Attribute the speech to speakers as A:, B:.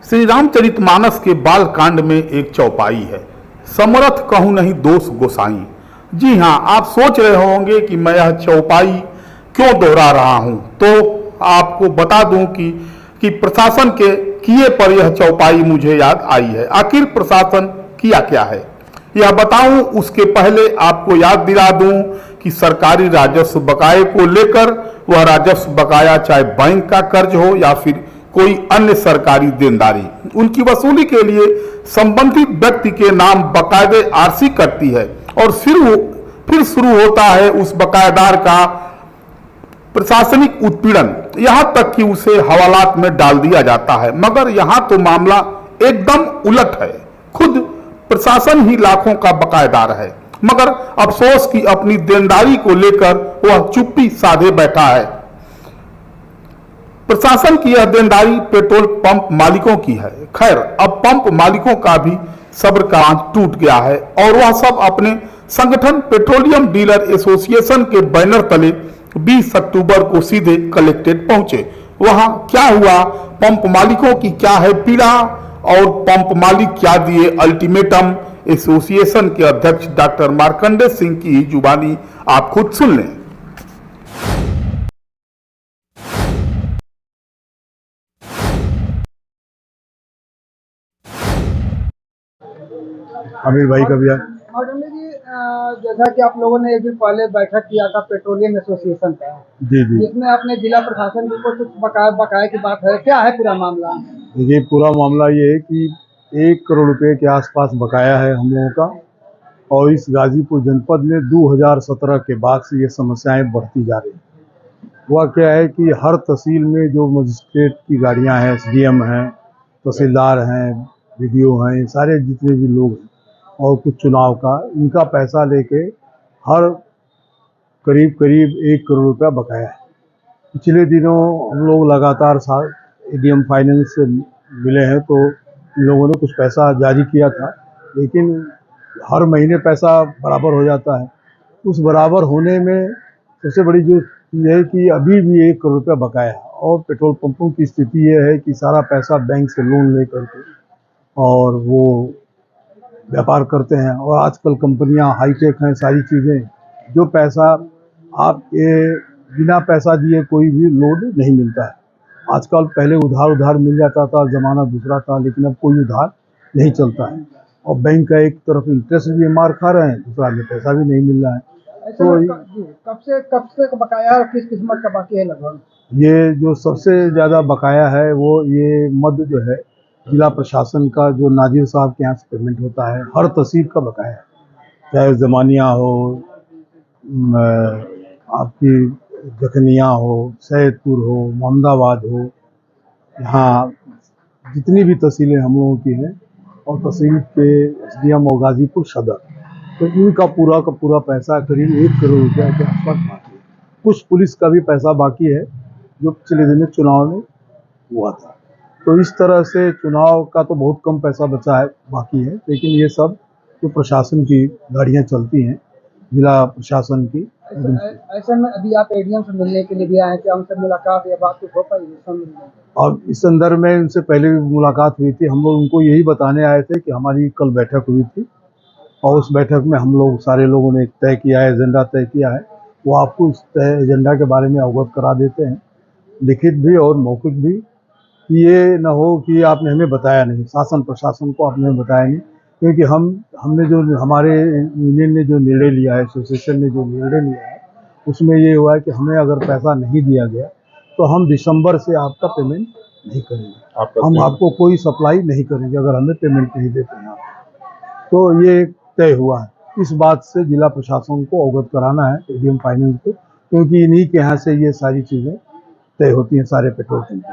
A: श्री रामचरितमानस के बाल कांड में एक चौपाई है, समरथ कहूं नहीं दोष गोसाई। जी हाँ, आप सोच रहे होंगे कि मैं यह चौपाई क्यों दोहरा रहा हूं, तो आपको बता दूं कि प्रशासन के किए पर यह चौपाई मुझे याद आई है। आखिर प्रशासन किया क्या है यह बताऊं, उसके पहले आपको याद दिला दूं कि सरकारी राजस्व बकाये को लेकर, वह राजस्व बकाया चाहे बैंक का कर्ज हो या फिर कोई अन्य सरकारी देनदारी, उनकी वसूली के लिए संबंधित व्यक्ति के नाम बकायदे आरसी करती है और फिर शुरू होता है उस बकायेदार का प्रशासनिक उत्पीड़न, यहां तक कि उसे हवालात में डाल दिया जाता है। मगर यहां तो मामला एकदम उलट है, खुद प्रशासन ही लाखों का बकायेदार है, मगर अफसोस कि अपनी देनदारी को लेकर वह चुप्पी साधे बैठा है। प्रशासन की यह देनदारी पेट्रोल पंप मालिकों की है। खैर, अब पंप मालिकों का भी सब्र का बांध टूट गया है और वह सब अपने संगठन पेट्रोलियम डीलर एसोसिएशन के बैनर तले 20 अक्टूबर को सीधे कलेक्ट्रेट पहुंचे। वहां क्या हुआ, पंप मालिकों की क्या है पीड़ा और पंप मालिक क्या दिए अल्टीमेटम, एसोसिएशन के अध्यक्ष डॉक्टर मार्कंडेय सिंह की ही जुबानी आप खुद सुन लें।
B: आमिर भाई का भी है।
C: मार्कंडेय जी, जैसा कि आप लोगों ने एक दिन पहले बैठक किया था पेट्रोलियम एसोसिएशन का,
B: जी जी,
C: जिसमें अपने जिला प्रशासन को कुछ बकाया की बात है, क्या है पूरा मामला?
B: देखिए, पूरा मामला ये है कि 1 करोड़ रुपए के आसपास बकाया है हम लोगों का, और इस गाजीपुर जनपद में 2017 के बाद से ये समस्याएं बढ़ती जा रही हैं। हुआ क्या है कि हर तहसील में जो मजिस्ट्रेट की गाड़ियां हैं, एसडीएम हैं, तहसीलदार हैं, वीडियो हैं, सारे जितने भी लोग हैं, और कुछ चुनाव का इनका पैसा लेके हर करीब 1 करोड़ रुपया बकाया है। पिछले दिनों हम लोग लगातार एडीएम फाइनेंस से मिले हैं, तो इन लोगों ने कुछ पैसा जारी किया था, लेकिन हर महीने पैसा बराबर हो जाता है। उस बराबर होने में सबसे बड़ी जो चीज़ है कि अभी भी 1 करोड़ रुपया बकाया है, और पेट्रोल पंपों की स्थिति ये है कि सारा पैसा बैंक से लोन लेकर के और वो व्यापार करते हैं। और आजकल कंपनियां हाईटेक हैं, सारी चीज़ें, जो पैसा आप ये बिना पैसा दिए कोई भी लोन नहीं मिलता है। आजकल पहले उधार मिल जाता था, ज़माना दूसरा था, लेकिन अब कोई उधार नहीं चलता है, और बैंक का एक तरफ इंटरेस्ट भी मार खा रहे हैं, दूसरा में पैसा भी नहीं मिल रहा है। तो
C: कब से बकाया और किस किस्मत का बाकी है लगभग?
B: ये जो सबसे ज़्यादा बकाया है वो ये मद जो है जिला प्रशासन का, जो नाजिर साहब के यहाँ से पेमेंट होता है, हर तहसील का बकाया है, चाहे जमानिया हो, आपकी जखनिया हो, सैदपुर हो, मोहम्मदाबाद हो, यहाँ जितनी भी तहसीलें हम लोगों की हैं, और तहसील के एसडीएम और गाजीपुर सदर, तो इनका पूरा का पूरा पैसा करीब 1 करोड़ रुपया के आसपास बाकी है। कुछ पुलिस का भी पैसा बाकी है जो पिछले दिनों चुनाव में हुआ था। तो इस तरह से चुनाव का तो बहुत कम पैसा बचा है, बाकी है, लेकिन ये सब जो प्रशासन की गाड़ियाँ चलती हैं, जिला प्रशासन की।
C: ऐसे में अभी आप एडीएम से मिलने के लिए भी आए थे, हमसे मुलाकात या बात कुछ हो पाई?
B: और इस संदर्भ में उनसे पहले भी मुलाकात हुई थी। हम लोग उनको यही बताने आए थे कि हमारी कल बैठक हुई थी, और उस बैठक में हम लोग सारे लोगों ने तय किया है, एजेंडा तय किया है, वो आपको इस एजेंडा के बारे में अवगत करा देते हैं, लिखित भी और मौखिक भी, कि ये न हो कि आपने हमें बताया नहीं, शासन प्रशासन को आपने हमें बताया नहीं। क्योंकि हमने जो हमारे यूनियन ने जो निर्णय लिया है, एसोसिएशन ने जो निर्णय लिया है, उसमें ये हुआ है कि हमें अगर पैसा नहीं दिया गया तो हम दिसंबर से आपका पेमेंट नहीं करेंगे, हम आपको कोई सप्लाई नहीं करेंगे अगर हमें पेमेंट नहीं देते हैं। तो ये तय हुआ है। इस बात से जिला प्रशासन को अवगत कराना है, एडीएम फाइनेंस को, क्योंकि इन्हीं के यहाँ से ये सारी चीज़ें तय होती हैं सारे पेट्रोल पंप।